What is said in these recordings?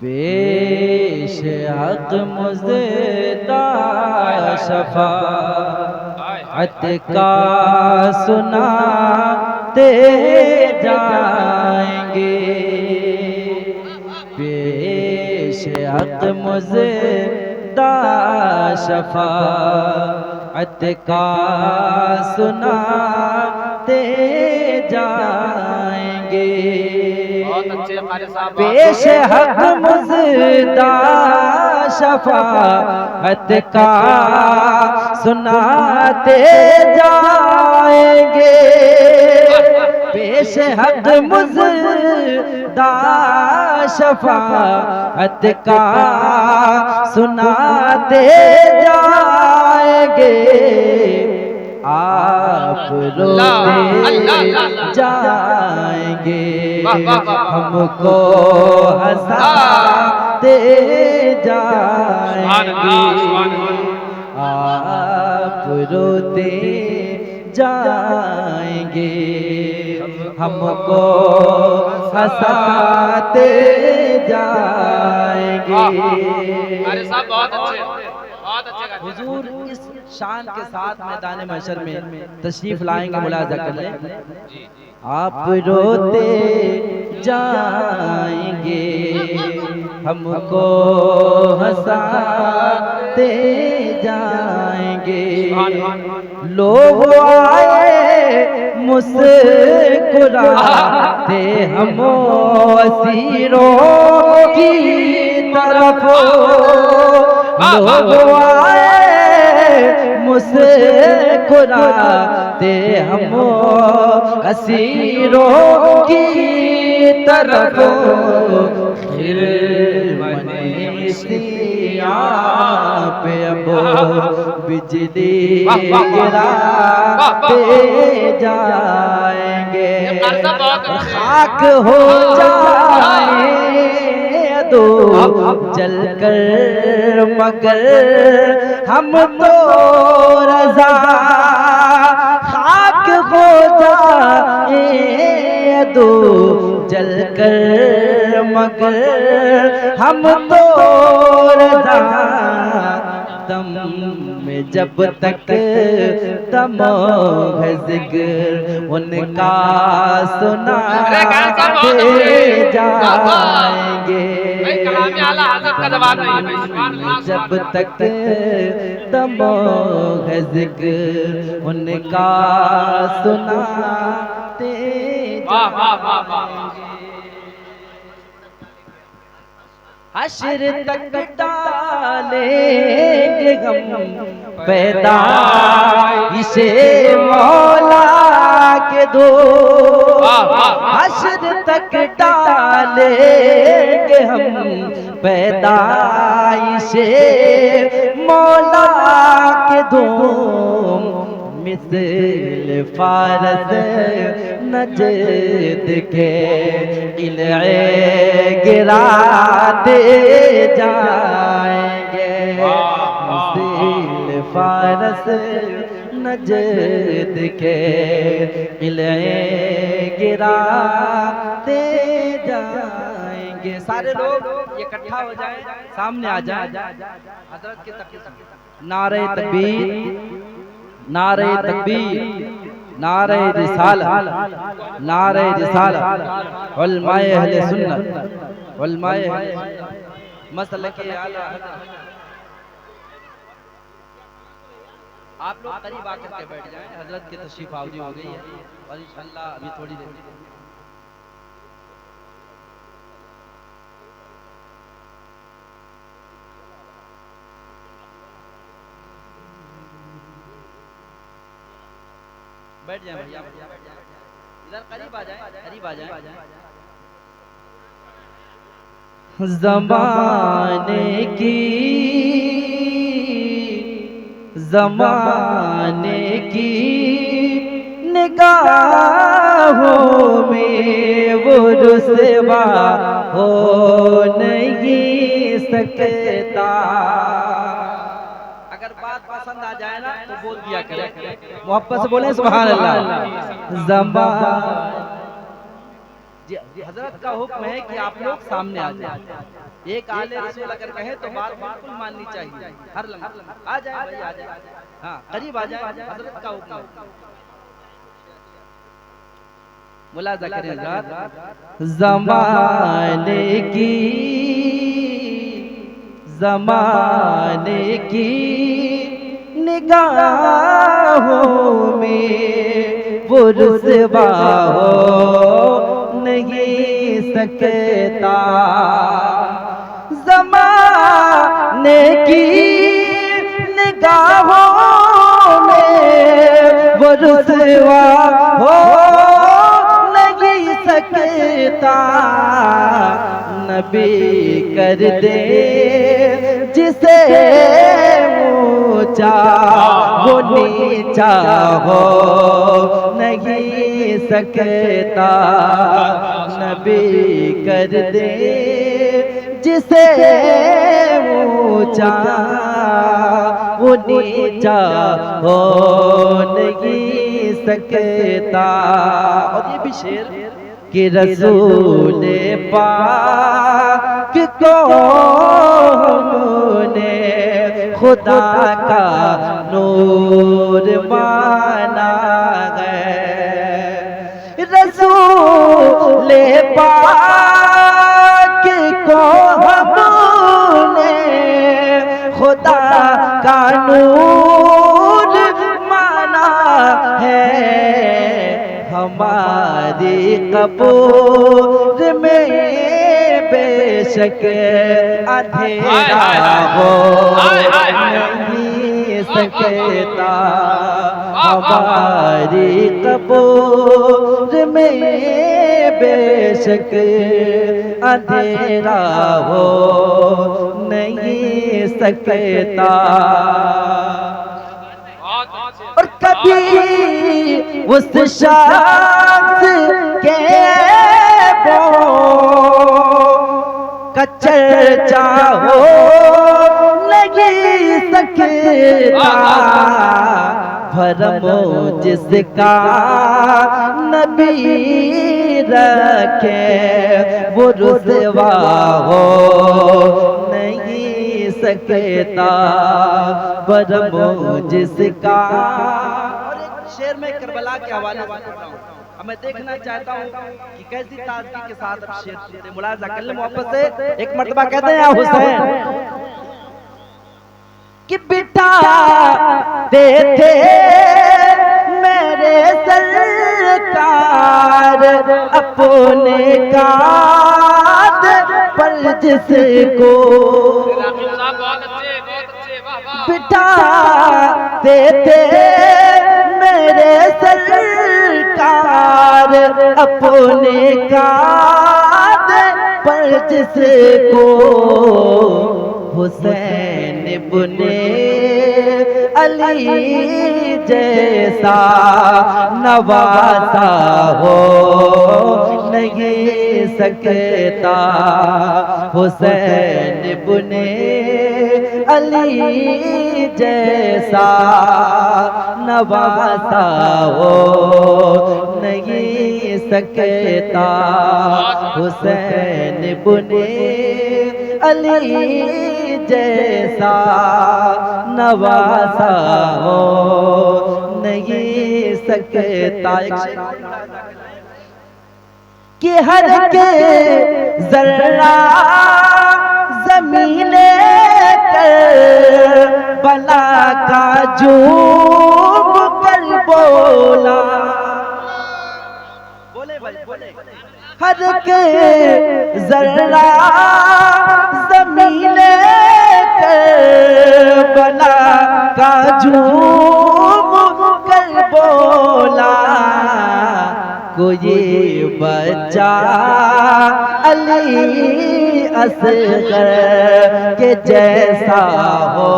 पेश हक मुज़दा शफाअत का सुनाते जाएंगे। पेश हक मुज़दा शफाअत का सुनाते जाएंगे। पेश हक मुज़दा शफाअत का सुनाते जाएंगे। पेश हक मुज़दा शफाअत का सुनाते जाएंगे। आप रोते जाएंगे, हमको हंसाते जाएंगे। आप रोते जाएंगे, हमको हंसाते जाएंगे। अरे साहब बहुत अच्छे, बहुत अच्छे। हुजूर इस शान के साथ मैदान महशर में तशरीफ लाएंगे, मुलाजा कर लें। आप रोते जाएंगे, हमको हंसाते जाएंगे। लोग आए मुस्कुराते हम असीरों की तरफ। लोग आए मुस्कुराते हम असीरों की तरफ। फिर पे अब बिजली गिराते जाएंगे। खाक हो जाए दो जलकर, मगर हम तो रज़ा। खाक हो जाए दो जलकर, मगर हम तो रज़ा। दम में जब तक दम है ज़िक्र उनका सुनाते जाएंगे। जब तक दम है ज़िक्र उनका सुनाते जाएंगे। हश्र तक डालेंगे हम पैदा इसे मौला के दो। हश्र तक डालेंगे हम पैदा इसे मौला के दो। मिसल फारस नजद के किले गिराते जाएंगे। मिसल फारस नजद के किले गिराते जाएंगे। सारे लोग इकट्ठा हो जाएं, सामने आ जाएं। हज़रत के तकबीर, नारे तकबीर, नारे तकबीर, नारे रिसालत, नारे रिसालत। उलमाए अहले सुन्नत, उलमाए मसलके आला हज़रत। आप लोग करीब आकर के बैठ जाएं। हजरत की तशरीफ आवरी हो गई है और इंशाअल्लाह अभी थोड़ी देर बैठ जाए भैया, इधर करीब आ जाए, करीब आ जाए। ज़माने की निगाहों में वो रुसवा हो नहीं सकता। अगर बात पसंद आ जाए ना तो बोल दिया करें, मोहब्बत से बोले सुभान अल्लाह। हजरत का हुक्म है कि आप लोग सामने आ जाए। एक आले रसूल अगर कहे तो बात बिल्कुल माननी चाहिए हर लम्हा। आ जाए भाई आ जाए, हाँ करीब आ जाए, हजरत का हुक्म है। मुलाजा करें हज़रात। ज़माने की निगाहों में वो रुसवा हो नहीं सकता। ज़माने की निगाहों में वो रुसवा हो नहीं सकता। नबी कर दे जिसे ऊंचा वो नीचा हो नहीं सकता। नबी कर दे जिसे ऊंचा वो नीचा हो नहीं सकता। और ये भी शेर कि रसूल पाक को हमने खुदा का नूर माना है। रसूल पाक को हमने खुदा का नूर माना है। हमारी कब्र में बेशक अंधेरा हो नहीं सकता। हमारी कब्र में बेशक अंधेरा हो नहीं सकता। और कभी उस शख्स के का चर्चा हो नहीं सकता। भरमो जिसका नबी रखे वो रुसवा हो नहीं सकता। भरमो जिसका। और एक शेर में करबला के हवाले से पढ़ रहा हूं। अब मैं देखना चाहता हूँ कि कैसी ताजगी के साथ अब शेर सुनते। मुलाजा कर ले मोहब्बत से। एक मर्तबा कहते हैं हुसैन कि बिठा देते मेरे सरकार अपने कांध पर जिसको बिठा देते मेरे सरकार अपने कांध पर जिसको। हुसैन इब्ने अली जैसा नवासा हो नहीं सकता। हुसैन इब्ने अली जैसा नवासा हो नहीं सकता। हुसैन इब्ने अली जैसा नवासा हो नहीं सकता। कि हर के जर्रा ज़मीने कर बला का झूम कर बोला। बोले भाई बोले। हर के जर्रा ज़मीने कर बला का झूम कर बोला। कोई बच्चा अली असगर के जैसा हो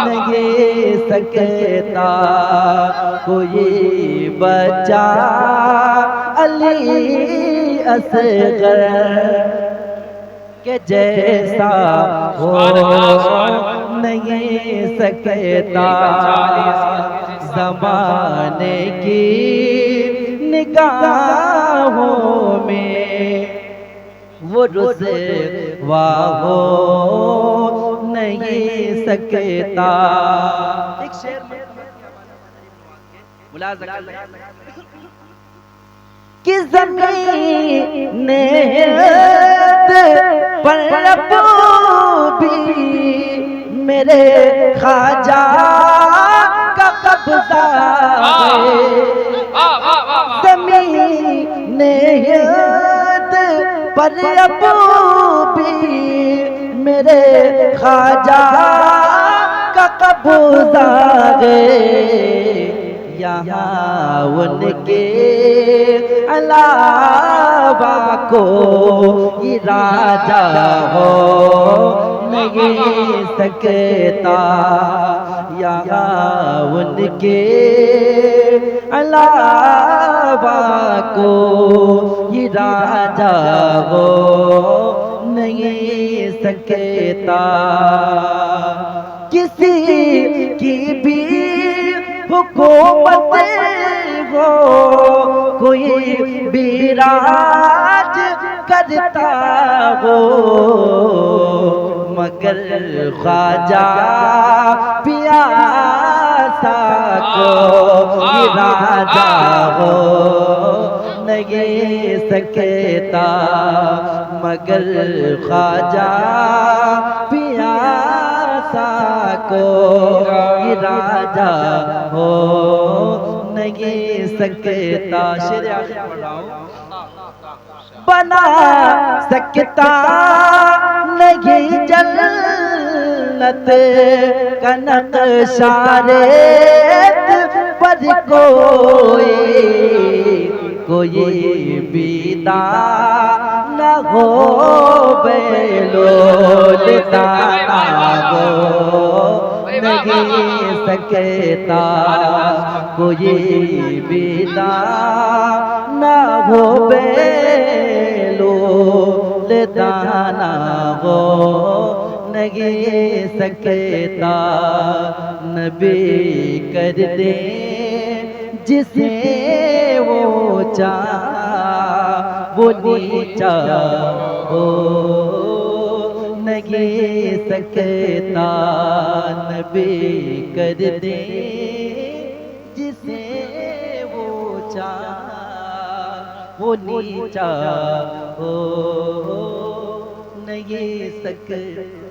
नहीं सकता। कोई बच्चा अली असगर के जैसा हो नहीं सकता। ज़माने की निगाहों में वो रुसवा वाहो नहीं सकता। एक शेर में मुलाज़ा कर लें कि ज़मीन पर भी मेरे ख्वाजा का कब्जा है। ज़मीन पर भी मेरे ख्वाजा का कब्जा है। यहाँ उनके अलावा को राजा हो नहीं सकता। यहाँ उनके अलावा को राजा हो नहीं सकता। किसी की भी हुकूमत हो कोई भी राज करता हो, मगर ख्वाजा प्यासा को राजा हो नहीं सकता। मगर ख्वाजा प्यासा को राजा हो नहीं सकता। शेर आखिर पढ़ रहा हूं। बना सकता नहीं जन्नत का नक्शा रेत पर कोई बीदा न हो बेलोल दाना हो नहीं सकता। कोई बीदा न हो बेलोल दाना हो नहीं सकता। नबी कर दे जिसे वो वो नीचा हो नहीं सकता। नबी कर दे जिसे वो नीचा हो नहीं सकता।